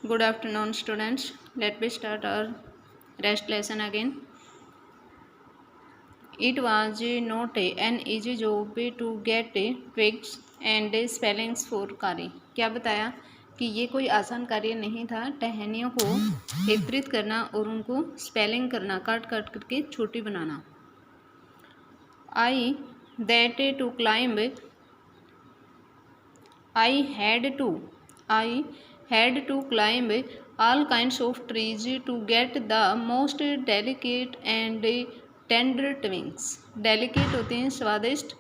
Good afternoon, students. Let me start our rest lesson again. It was not an easy job to get twigs and spellings for Kari. क्या बताया कि ये कोई आसान कार्य नहीं था टहनियों को एकत्रित करना और उनको स्पेलिंग करना, काट काट करके छोटी बनाना. I had to climb all kinds of trees to get the most delicate and tender twigs. Delicate होते हैं स्वादिष्ट,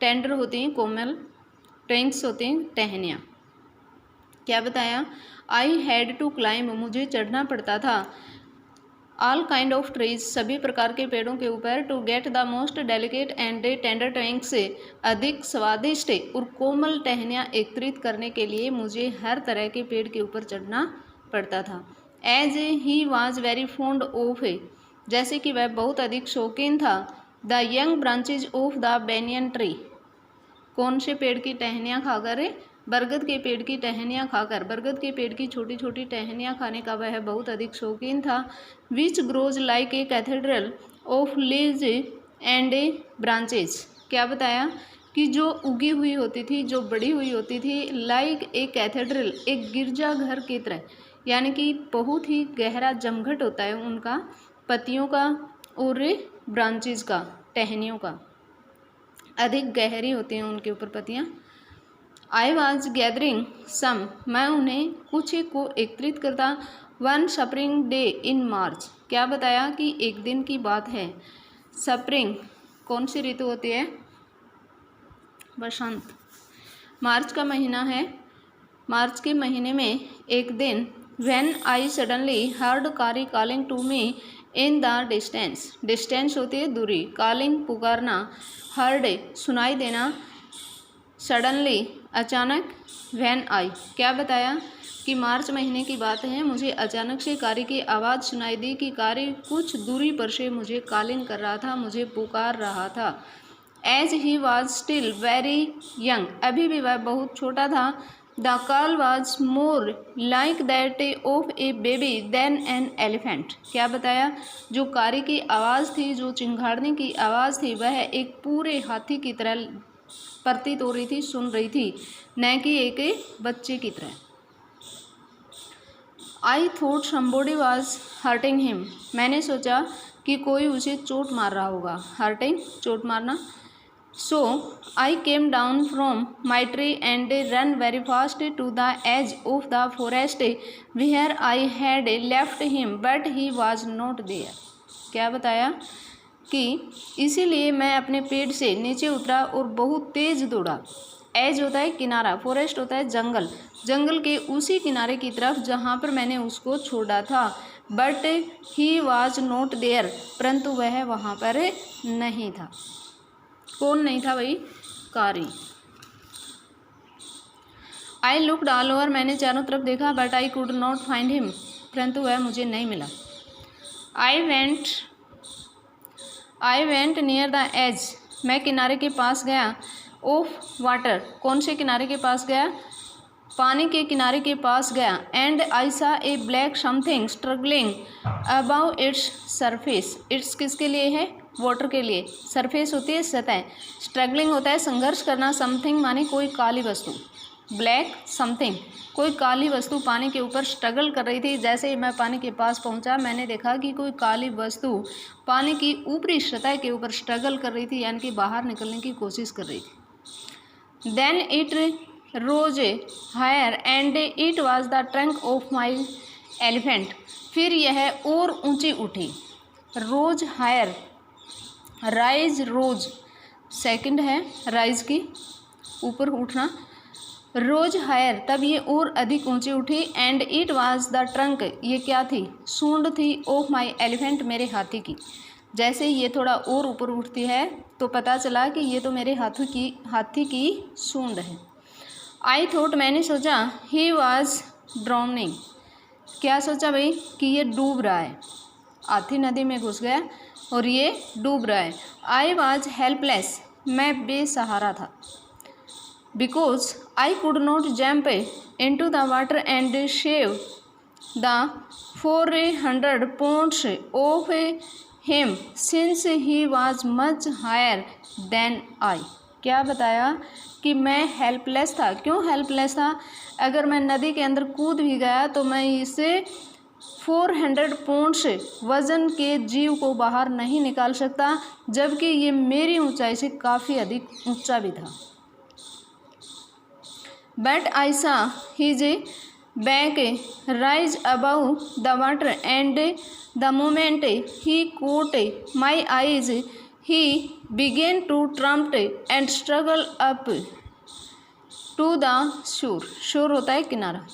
टेंडर होते हैं कोमल, ट्विंग्स होते हैं टहनियाँ. क्या बताया? आई हैड टू क्लाइंब, मुझे चढ़ना पड़ता था. ऑल काइंड ऑफ ट्रीज, सभी प्रकार के पेड़ों के ऊपर. To get the most delicate and tender twigs, अधिक स्वादिष्ट और कोमल टहनियाँ एकत्रित करने के लिए मुझे हर तरह के पेड़ के ऊपर चढ़ना पड़ता था. As he was very fond of, जैसे कि वह बहुत अधिक शौकीन था. The young branches of the banyan tree, कौन से पेड़ की टहनियाँ खाकर? बरगद के पेड़ की टहनियाँ खाकर. बरगद के पेड़ की छोटी छोटी टहनियाँ खाने का वह बहुत अधिक शौकीन था. Which grows like a cathedral of leaves and branches. क्या बताया? कि जो उगी हुई होती थी, जो बड़ी हुई होती थी, लाइक ए कैथेड्रल, एक गिरजाघर की तरह, यानी कि बहुत ही गहरा जमघट होता है उनका, पत्तियों का और ब्रांचेज का, टहनियों का, अधिक गहरी होती हैं उनके ऊपर पत्तियाँ. आई वॉज गैदरिंग सम, मैं उन्हें कुछ को एकत्रित करता. वन स्प्रिंग डे इन मार्च. क्या बताया? कि एक दिन की बात है. स्प्रिंग कौन सी ऋतु होती है? बसंत. मार्च का महीना है. मार्च के महीने में एक दिन, when I suddenly heard Kari calling to me in the distance. Distance होती है दूरी, कॉलिंग पुकारना, हर्ड सुनाई देना, सडनली अचानक, व्हेन आई. क्या बताया? कि मार्च महीने की बात है, मुझे अचानक से कारी की आवाज़ सुनाई दी कि कारी कुछ दूरी पर से मुझे कॉलिंग कर रहा था, मुझे पुकार रहा था. As he was still very young, अभी भी वह बहुत छोटा था. The call was more like that of a baby than an elephant. क्या बताया? जो कारी की आवाज़ थी, जो चिंगाड़ने की आवाज़ थी, वह एक पूरे हाथी की तरह प्रतीत हो रही थी, सुन रही थी, न कि एक बच्चे की तरह. I thought somebody was hurting him. मैंने सोचा कि कोई उसे चोट मार रहा होगा. हर्टिंग, चोट मारना. So I came down from my tree and run very fast to the edge of the forest where I had left him but he was not there. क्या बताया? कि इसीलिए मैं अपने पेड़ से नीचे उतरा और बहुत तेज़ दौड़ा. एज होता है किनारा, फॉरेस्ट होता है जंगल, जंगल के उसी किनारे की तरफ जहाँ पर मैंने उसको छोड़ा था. But he was not there, परंतु वह वहाँ पर नहीं था. कौन नहीं था भाई? कारी. आई लुक्ड ऑल ओवर, मैंने चारों तरफ देखा. But I could not find him, परंतु वह मुझे नहीं मिला. I went near the edge, मैं किनारे के पास गया. ऑफ वाटर, कौन से किनारे के पास गया? पानी के किनारे के पास गया. And I saw a black something struggling about its surface. Its किसके लिए है? वाटर के लिए. सरफेस होती है सतह, स्ट्रगलिंग होता है संघर्ष करना, समथिंग माने कोई काली वस्तु. ब्लैक समथिंग, कोई काली वस्तु पानी के ऊपर स्ट्रगल कर रही थी. जैसे ही मैं पानी के पास पहुंचा, मैंने देखा कि कोई काली वस्तु पानी की ऊपरी सतह के ऊपर स्ट्रगल कर रही थी, यानी कि बाहर निकलने की कोशिश कर रही थी. Then it rose higher and it was the trunk of my elephant. फिर यह और ऊंची उठी. Rose higher, rise, rose second है, राइज की ऊपर उठना. रोज हायर, तब ये और अधिक ऊंची उठी. And it was the trunk, ये क्या थी? सूंड थी. ऑफ माई एलिफेंट, मेरे हाथी की. जैसे ये थोड़ा और ऊपर उठती है तो पता चला कि ये तो मेरे हाथी की सूंड है. आई थॉट, मैंने सोचा, ही वॉज ड्राउनिंग. क्या सोचा भाई? कि ये डूब रहा है. हाथी नदी में घुस गया और ये डूब रहा है. आई वॉज हेल्पलेस, मैं बेसहारा था. Because I could not jump into the water and save the 400 pounds of him since he was much higher than I। क्या बताया कि मैं हेल्पलेस था। क्यों हेल्पलेस था? अगर मैं नदी के अंदर कूद भी गया तो मैं इसे 400 पाउंड्स वज़न के जीव को बाहर नहीं निकाल सकता, जबकि ये मेरी ऊंचाई से काफ़ी अधिक ऊंचा भी था। But I saw his back rise above the water, and the moment he caught my eyes, he began to tremble and struggle up to the shore। shore होता है किनारा।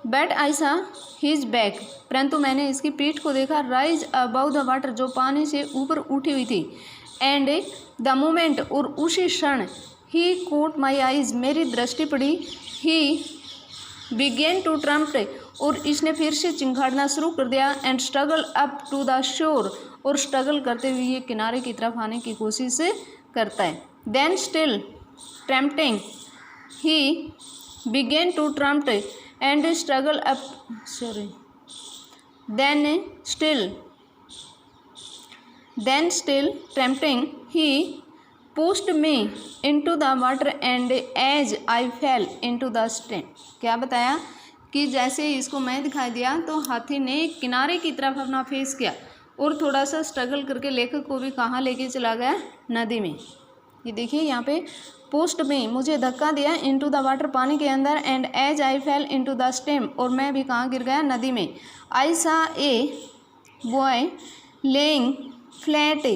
But I saw his back, परंतु मैंने इसकी पीठ को देखा। rise above the water, जो पानी से ऊपर उठी हुई थी। and the moment, और उसी क्षण, he caught my eyes, मेरी दृष्टि पड़ी। he began to tremble, और इसने फिर से चिंगाड़ना शुरू कर दिया। and struggle up to the shore, और स्ट्रगल करते हुए ये किनारे की तरफ आने की कोशिश करता है। then still trembling he began to tremble and struggle up then still trembling he pushed me into the water, and as I fell into the stream। क्या बताया कि जैसे इसको मैं दिखाई दिया तो हाथी ने किनारे की तरफ अपना फेस किया और थोड़ा सा स्ट्रगल करके लेखक को भी कहाँ लेके चला गया? नदी में। ये देखिए यहाँ पे पोस्ट में, मुझे धक्का दिया, इनटू द वाटर, पानी के अंदर, and as I fell into the stream, और मैं भी कहाँ गिर गया? नदी में। आई saw a boy laying flat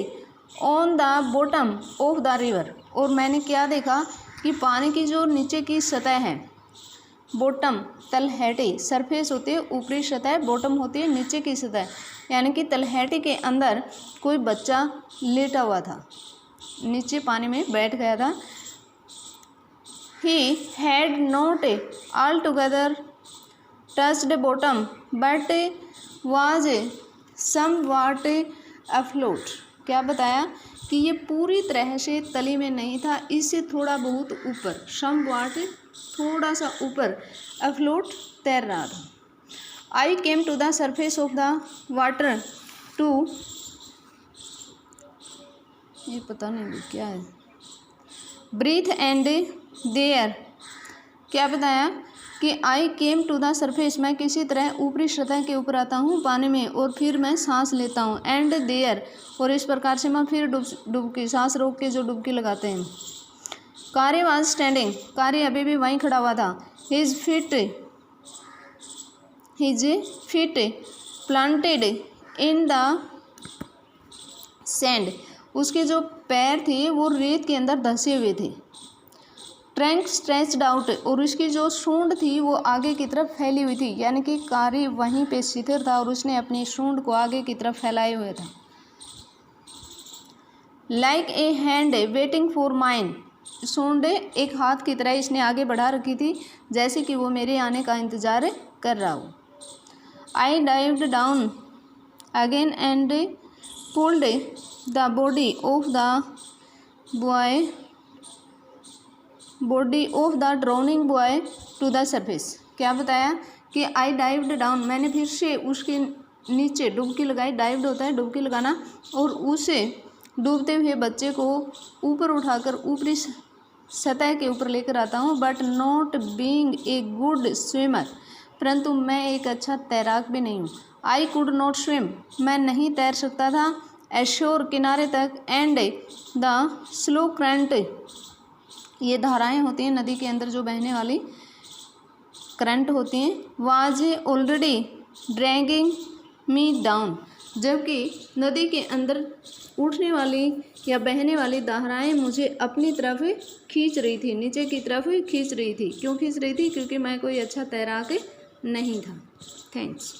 on the bottom of the river, और मैंने क्या देखा कि पानी की जो नीचे की सतह है, बॉटम तलहटी, सरफेस होती है ऊपरी सतह, बॉटम होती है नीचे की सतह, यानी कि तलहटी के अंदर कोई बच्चा लेटा हुआ था, नीचे पानी में बैठ गया था। He had not altogether touched bottom, but was somewhat afloat। क्या बताया कि ये पूरी तरह से तली में नहीं था, इससे थोड़ा बहुत ऊपर, somewhat थोड़ा सा ऊपर, afloat तैर रहा था। I came to the surface of the water to, ये पता नहीं क्या है, breathe, and there, क्या बताया कि आई केम टू द सरफेस, मैं किसी तरह ऊपरी सतह के ऊपर आता हूँ पानी में और फिर मैं सांस लेता हूँ। एंड देयर, और इस प्रकार से मैं फिर डुबकी, सांस रोक के जो डुबकी लगाते हैं। कारी वाज स्टैंडिंग, कारी अभी भी वहीं खड़ा हुआ था। His feet planted in the sand, उसके जो पैर थे वो रेत के अंदर धंसे हुए थे। ट्रंक स्ट्रेच्ड आउट, और उसकी जो सूंड थी वो आगे की तरफ फैली हुई थी, यानी कि कारी वहीं पे शिथिर था और उसने अपनी सूंड को आगे की तरफ फैलाए हुए था। Like a hand waiting for mine, सूंड एक हाथ की तरह इसने आगे बढ़ा रखी थी, जैसे कि वो मेरे आने का इंतज़ार कर रहा हो। I dived down again and pulled the body of the drowning boy to the surface. क्या बताया कि आई डाइव्ड डाउन, मैंने फिर से उसके नीचे डुबकी लगाई। डाइव्ड होता है डुबकी लगाना, और उसे डूबते हुए बच्चे को ऊपर उठाकर ऊपरी सतह के ऊपर लेकर आता हूँ। But not being a good swimmer, परंतु मैं एक अच्छा तैराक भी नहीं हूँ। आई कुड नॉट स्विम, मैं नहीं तैर सकता था। एश्योर, किनारे तक। एंड द स्लो करंट, ये धाराएं होती हैं नदी के अंदर जो बहने वाली करंट होती हैं। Was already dragging me down, जबकि नदी के अंदर उठने वाली या बहने वाली धाराएं मुझे अपनी तरफ खींच रही थी, नीचे की तरफ खींच रही थी। क्यों खींच रही थी? क्योंकि मैं कोई अच्छा तैराक नहीं था। थैंक्स।